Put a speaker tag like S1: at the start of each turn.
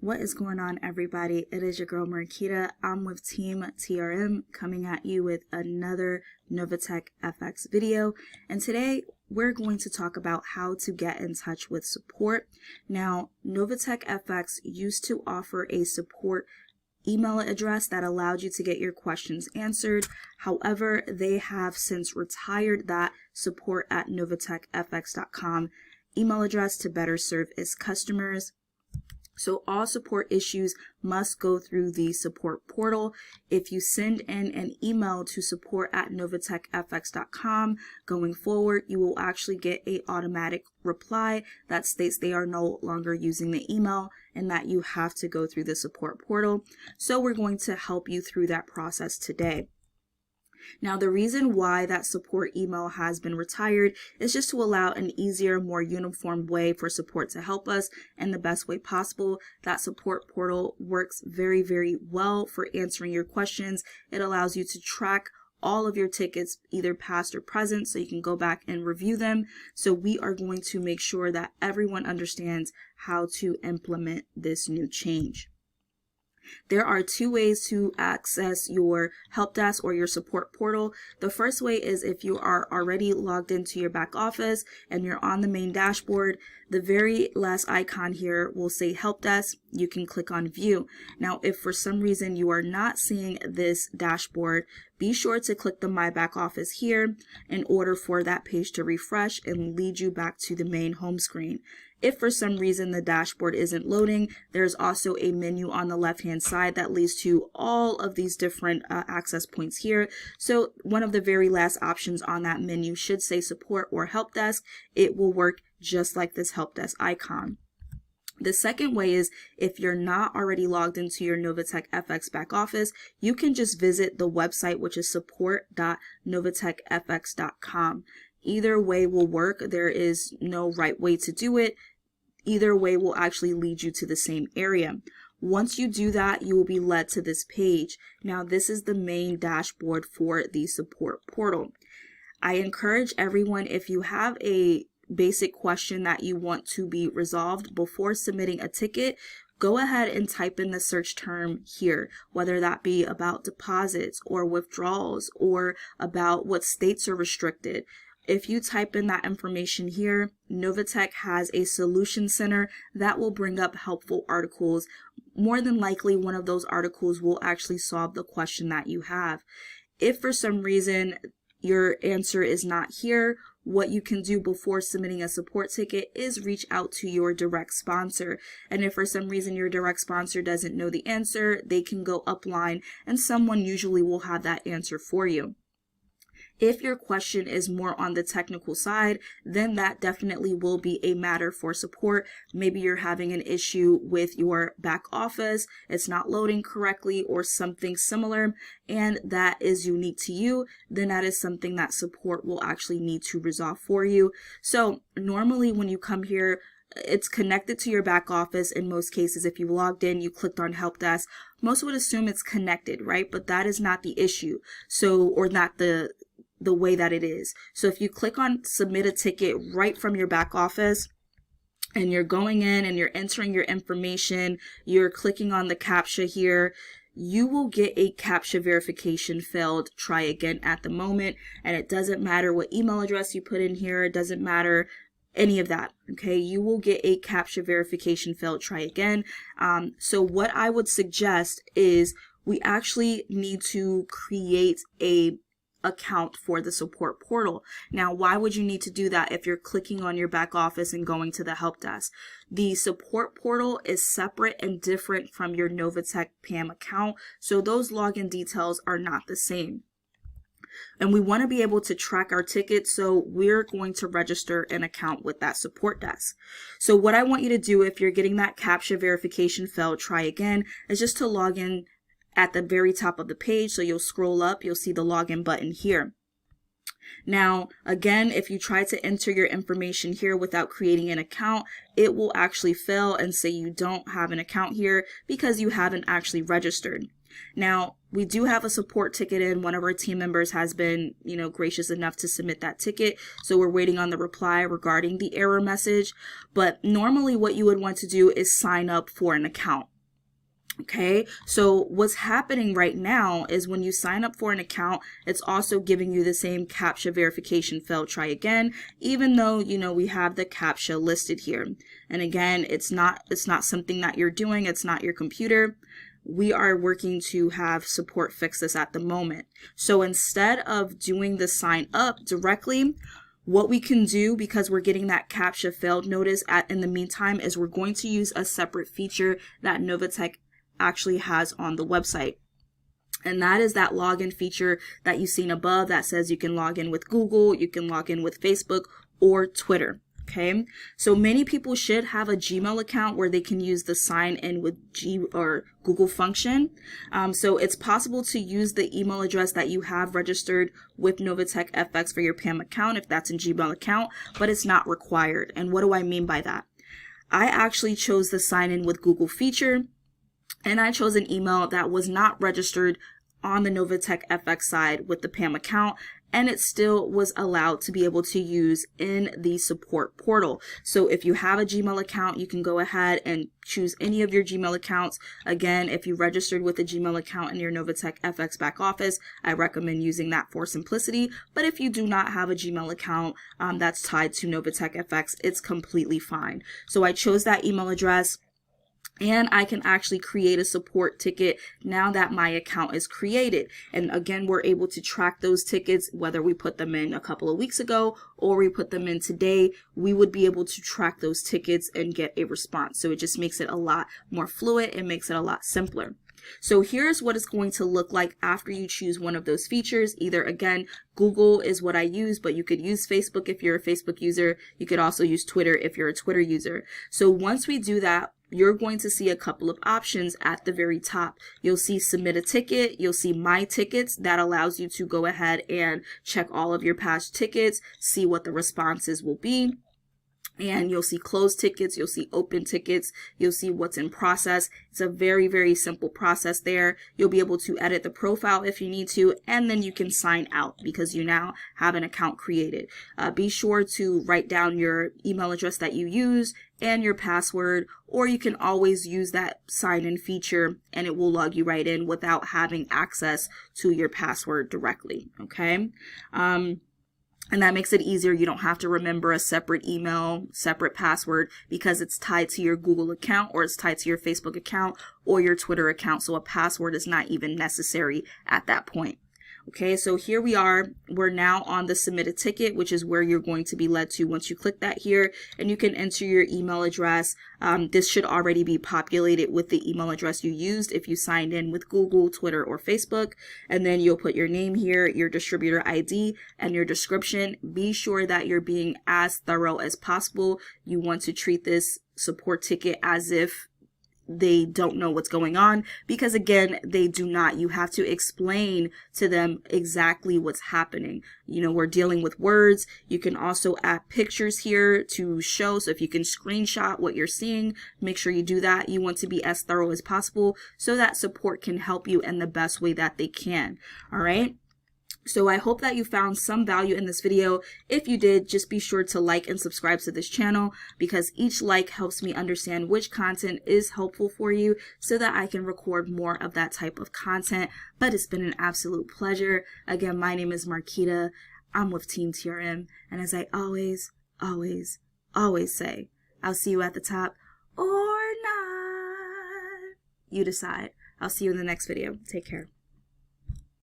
S1: What is going on, everybody? It is your girl Marquita. I'm with Team TRM coming at you with another Novatech FX video. And today we're going to talk about how to get in touch with support. Now, Novatech FX used to offer a support email address that allowed you to get your questions answered. However, they have since retired that support@novatechfx.com email address to better serve its customers. So all support issues must go through the support portal. If you send in an email to support@novatechfx.com, going forward, you will actually get an automatic reply that states they are no longer using the email and that you have to go through the support portal. So we're going to help you through that process today. Now, the reason why that support email has been retired is just to allow an easier, more uniform way for support to help us in the best way possible. That support portal works very, very well for answering your questions. It allows you to track all of your tickets, either past or present, so you can go back and review them. So we are going to make sure that everyone understands how to implement this new change. There are two ways to access your help desk or your support portal. The first way is if you are already logged into your back office and you're on the main dashboard, the very last icon here will say help desk. You can click on view. Now, if for some reason you are not seeing this dashboard, be sure to click the My Back Office here in order for that page to refresh and lead you back to the main home screen. If for some reason the dashboard isn't loading, there's also a menu on the left-hand side that leads to all of these different access points here. So one of the very last options on that menu should say support or help desk. It will work just like this help desk icon. The second way is if you're not already logged into your Novatech FX back office, you can just visit the website, which is support.novatechfx.com. Either way will work. There is no right way to do it. Either way will actually lead you to the same area. Once you do that, you will be led to this page. Now, this is the main dashboard for the support portal. I encourage everyone, if you have a basic question that you want to be resolved before submitting a ticket, go ahead and type in the search term here, whether that be about deposits or withdrawals or about what states are restricted. If you type in that information here, Novatech has a solution center that will bring up helpful articles. More than likely, one of those articles will actually solve the question that you have. If for some reason your answer is not here, what you can do before submitting a support ticket is reach out to your direct sponsor. And if for some reason your direct sponsor doesn't know the answer, they can go upline and someone usually will have that answer for you. If your question is more on the technical side, then that definitely will be a matter for support. Maybe you're having an issue with your back office, it's not loading correctly or something similar, and that is unique to you, then that is something that support will actually need to resolve for you. So normally when you come here, it's connected to your back office. In most cases, if you logged in, you clicked on help desk, most would assume it's connected, right? But that is not the issue. So, or not the way that it is. So if you click on submit a ticket right from your back office and you're going in and you're entering your information, you're clicking on the CAPTCHA here, you will get a CAPTCHA verification failed, try again at the moment. And it doesn't matter what email address you put in here. It doesn't matter any of that. Okay, you will get a CAPTCHA verification failed, try again. So what I would suggest is we actually need to create a account for the support portal. Now, why would you need to do that if you're clicking on your back office and going to the help desk? The support portal is separate and different from your Novatech PAMM account, so those login details are not the same. And we want to be able to track our tickets, so we're going to register an account with that support desk. So what I want you to do if you're getting that CAPTCHA verification failed, try again, is just to log in at the very top of the page. So you'll scroll up, you'll see the login button here. Now, again, if you try to enter your information here without creating an account, it will actually fail and say you don't have an account here because you haven't actually registered. Now, we do have a support ticket in. One of our team members has been, gracious enough to submit that ticket. So we're waiting on the reply regarding the error message. But normally what you would want to do is sign up for an account. Okay, so what's happening right now is when you sign up for an account, it's also giving you the same CAPTCHA verification failed try again, even though, we have the CAPTCHA listed here. And again, it's not something that you're doing. It's not your computer. We are working to have support fix this at the moment. So instead of doing the sign up directly, what we can do, because we're getting that CAPTCHA failed notice in the meantime, is we're going to use a separate feature that Novatech actually has on the website. And that is that login feature that you've seen above that says you can log in with Google, you can log in with Facebook or Twitter. Okay, so many people should have a Gmail account where they can use the sign in with Google function. So it's possible to use the email address that you have registered with Novatech FX for your PAMM account if that's a Gmail account, but it's not required. And what do I mean by that? I actually chose the sign in with Google feature, and I chose an email that was not registered on the Novatech FX side with the PAMM account, and it still was allowed to be able to use in the support portal. So if you have a Gmail account, you can go ahead and choose any of your Gmail accounts. Again, if you registered with a Gmail account in your Novatech FX back office, I recommend using that for simplicity. But if you do not have a Gmail account that's tied to Novatech FX, it's completely fine. So I chose that email address, and I can actually create a support ticket now that my account is created. And again, we're able to track those tickets, whether we put them in a couple of weeks ago or we put them in today, we would be able to track those tickets and get a response. So it just makes it a lot more fluid. It makes it a lot simpler. So here's what it's going to look like after you choose one of those features. Either, again, Google is what I use, but you could use Facebook if you're a Facebook user. You could also use Twitter if you're a Twitter user. So once we do that, you're going to see a couple of options at the very top. You'll see submit a ticket. You'll see my tickets. That allows you to go ahead and check all of your past tickets, see what the responses will be. And you'll see closed tickets, you'll see open tickets, you'll see what's in process. It's a very, very simple process there. You'll be able to edit the profile if you need to, and then you can sign out because you now have an account created. Be sure to write down your email address that you use and your password, or you can always use that sign-in feature and it will log you right in without having access to your password directly, okay? And that makes it easier. You don't have to remember a separate email, separate password, because it's tied to your Google account or it's tied to your Facebook account or your Twitter account. So a password is not even necessary at that point. Okay, so here we are. We're now on the submit a ticket, which is where you're going to be led to once you click that here, and you can enter your email address. This should already be populated with the email address you used if you signed in with Google, Twitter, or Facebook. And then you'll put your name here, your distributor ID, and your description. Be sure that you're being as thorough as possible. You want to treat this support ticket as if they don't know what's going on, because again, they do not. You have to explain to them exactly what's happening. We're dealing with words. You can also add pictures here to show. So if you can screenshot what you're seeing, make sure you do that. You want to be as thorough as possible so that support can help you in the best way that they can. All right. So I hope that you found some value in this video. If you did, just be sure to like and subscribe to this channel, because each like helps me understand which content is helpful for you so that I can record more of that type of content. But it's been an absolute pleasure. Again, my name is Marquita. I'm with Team TRM. And as I always say, I'll see you at the top or not. You decide. I'll see you in the next video. Take care.